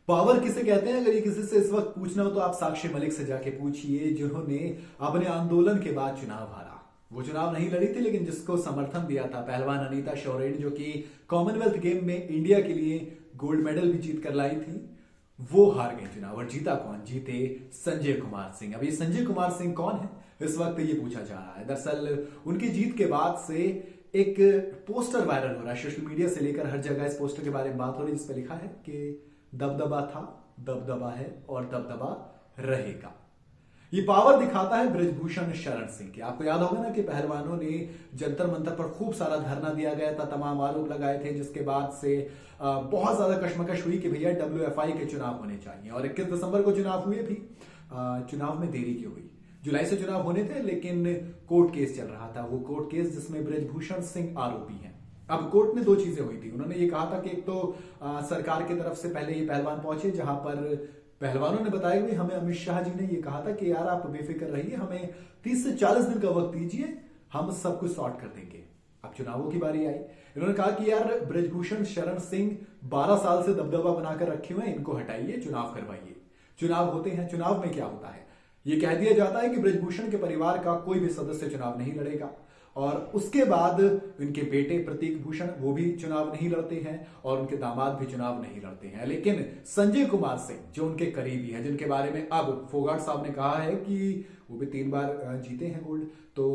Power किसे कहते हैं? अगर ये किसी से इस वक्त पूछना हो तो आप साक्षी मलिक से जाके पूछिए, जिन्होंने अपने आंदोलन के बाद चुनाव हारा। वो चुनाव नहीं लड़ी थी, लेकिन जिसको समर्थन दिया था पहलवान अनीता शौरेन, जो कि कॉमनवेल्थ गेम में इंडिया के लिए गोल्ड मेडल भी जीत कर लाई थी, वो हार गए चुनाव। और जीता कौन? जीते संजय कुमार सिंह। अब ये संजय कुमार सिंह कौन है, इस वक्त ये पूछा जा रहा है। दरअसल उनकी जीत के बाद से एक पोस्टर वायरल हो रहा है, सोशल मीडिया से लेकर हर जगह इस पोस्टर के बारे में बात हो रही है, जिसपे लिखा है कि दबदबा था, दबदबा है और दबदबा रहेगा। ये पावर दिखाता है बृजभूषण शरण सिंह के। आपको याद होगा ना कि पहलवानों ने जंतर मंतर पर खूब सारा धरना दिया गया था, तमाम आरोप लगाए थे, जिसके बाद से बहुत ज्यादा कश्मकश हुई कि भैया WFI के चुनाव होने चाहिए। और 21 दिसंबर को चुनाव हुए भी। चुनाव में देरी क्यों हुई? जुलाई से चुनाव होने थे, लेकिन कोर्ट केस चल रहा था। वो कोर्ट केस जिसमें बृजभूषण सिंह आरोपी हैं। अब कोर्ट में दो चीजें हुई थी। उन्होंने ये कहा था कि एक तो सरकार की तरफ से पहले ये पहलवान पहुंचे, जहां पर पहलवानों ने बताया कि हमें अमित शाह जी ने ये कहा था कि यार आप बेफिक्र रहिए, हमें 30 से 40 दिन का वक्त दीजिए, हम सब कुछ सॉर्ट कर देंगे। अब चुनावों की बारी आई। इन्होंने कहा कि यार बृजभूषण शरण सिंह 12 साल से दबदबा बनाकर रखे हुए हैं, इनको हटाइए, चुनाव करवाइए। चुनाव होते हैं। चुनाव में क्या होता है? ये कह दिया जाता है कि बृजभूषण के परिवार का कोई भी सदस्य चुनाव नहीं लड़ेगा। और उसके बाद उनके बेटे प्रतीक भूषण, वो भी चुनाव नहीं लड़ते हैं, और उनके दामाद भी चुनाव नहीं लड़ते हैं। लेकिन संजय कुमार सिंह, जो उनके करीबी हैं, जिनके बारे में अब फोगाट साहब ने कहा है कि वो भी 3 बार जीते हैं गोल्ड, तो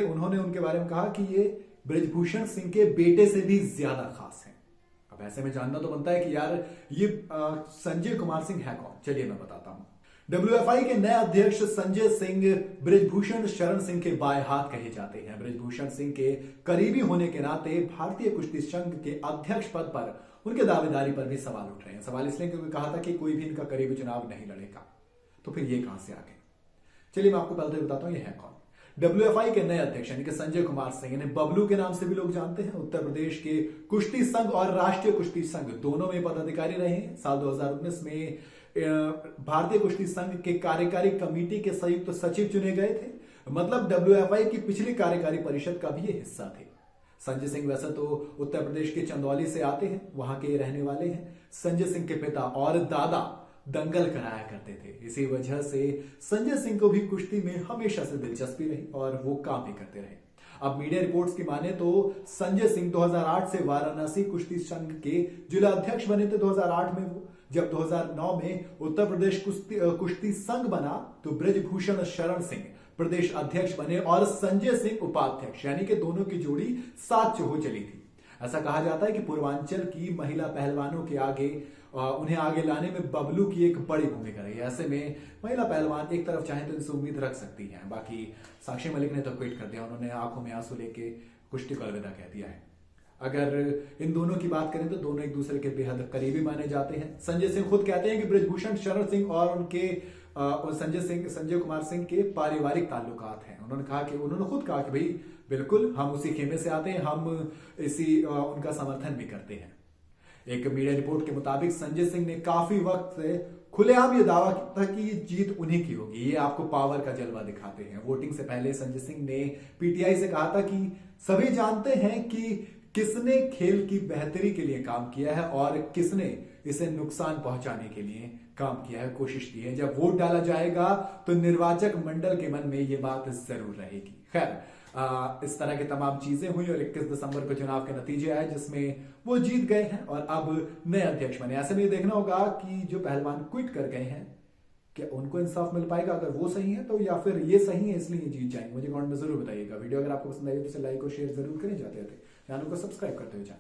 उन्होंने उनके बारे में कहा कि ये बृजभूषण सिंह के बेटे से भी ज्यादा खास है। अब ऐसे में जानना तो बनता है कि यार ये संजय कुमार सिंह है कौन? चलिए मैं बताता हूं। WFI के नए अध्यक्ष संजय सिंह बृजभूषण शरण सिंह के बाएं हाथ कहे जाते हैं। बृजभूषण सिंह के करीबी होने के नाते भारतीय कुश्ती संघ के अध्यक्ष पद पर उनके दावेदारी पर भी सवाल उठ रहे हैं। सवाल इसलिए क्योंकि कहा था कि कोई भी इनका करीबी चुनाव नहीं लड़ेगा, तो फिर ये कहां से आ गए? चलिए मैं आपको पहले बताता हूं ये है कौन। WFI के नए अध्यक्ष यानी कि संजय कुमार सिंह, इन्हें बबलू के नाम से भी लोग जानते हैं। उत्तर प्रदेश के कुश्ती संघ और राष्ट्रीय कुश्ती संघ दोनों में पदाधिकारी रहे हैं। साल 2019 में भारतीय कुश्ती संघ के कार्यकारी कमेटी के संयुक्त सचिव चुने गए थे। मतलब WFI की पिछली कार्यकारी परिषद का भी ये हिस्सा थे। संजय सिंह वैसे तो उत्तर प्रदेश के चंदौली से आते हैं, वहां के रहने वाले हैं। संजय सिंह के पिता और दादा दंगल कराया करते थे। इसी वजह से संजय सिंह को भी कुश्ती में हमेशा से दिलचस्पी रही और वो काम भी करते रहे। अब मीडिया रिपोर्ट्स की माने तो संजय सिंह 2008 से वाराणसी कुश्ती संघ के जिला अध्यक्ष बने थे 2008 में। वो जब 2009 में उत्तर प्रदेश कुश्ती संघ बना तो बृजभूषण शरण सिंह प्रदेश अध्यक्ष बने और संजय सिंह उपाध्यक्ष, यानी कि दोनों की जोड़ी साथ हो चली थी। ऐसा कहा जाता है कि पूर्वांचल की महिला पहलवानों के आगे उन्हें आगे लाने में बबलू की एक बड़ी भूमिका रही है। ऐसे में महिला पहलवान एक तरफ चाहे तो इनसे उम्मीद रख सकती हैं। बाकी साक्षी मलिक ने तो क्विट कर दिया, उन्होंने आंखों में आंसू लेके कुश्ती को अलविदा कह दिया है। अगर इन दोनों की बात करें तो दोनों एक दूसरे के बेहद करीबी माने जाते हैं। संजय सिंह खुद कहते हैं कि बृजभूषण शरण सिंह और उनके संजय कुमार सिंह के पारिवारिक ताल्लुकात हैं। उन्होंने खुद कहा कि भाई बिल्कुल हम उसी खेमे से आते हैं, हम इसी उनका समर्थन भी करते हैं। एक मीडिया रिपोर्ट के मुताबिक संजय सिंह ने काफी वक्त से खुलेआम ये दावा किया था कि ये जीत उन्हीं की होगी। ये आपको पावर का जलवा दिखाते हैं। वोटिंग से पहले संजय सिंह ने PTI से कहा था कि सभी जानते हैं कि किसने खेल की बेहतरी के लिए काम किया है और किसने इसे नुकसान पहुंचाने के लिए काम किया है, कोशिश की है। जब वोट डाला जाएगा तो निर्वाचक मंडल के मन में ये बात जरूर रहेगी। खैर इस तरह की तमाम चीजें हुई और 21 दिसंबर को चुनाव के नतीजे आए, जिसमें वो जीत गए हैं और अब नए अध्यक्ष बने। ऐसे में ये देखना होगा कि जो पहलवान क्विट कर गए हैं क्या उनको इंसाफ मिल पाएगा, अगर वो सही है तो, या फिर ये सही है इसलिए जीत जाएंगे। मुझे कमेंट में जरूर बताइएगा। वीडियो अगर आपको पसंद आई तो इसे लाइक और शेयर जरूर करें। जाते थे चैनल को सब्सक्राइब करते हुए जाएं।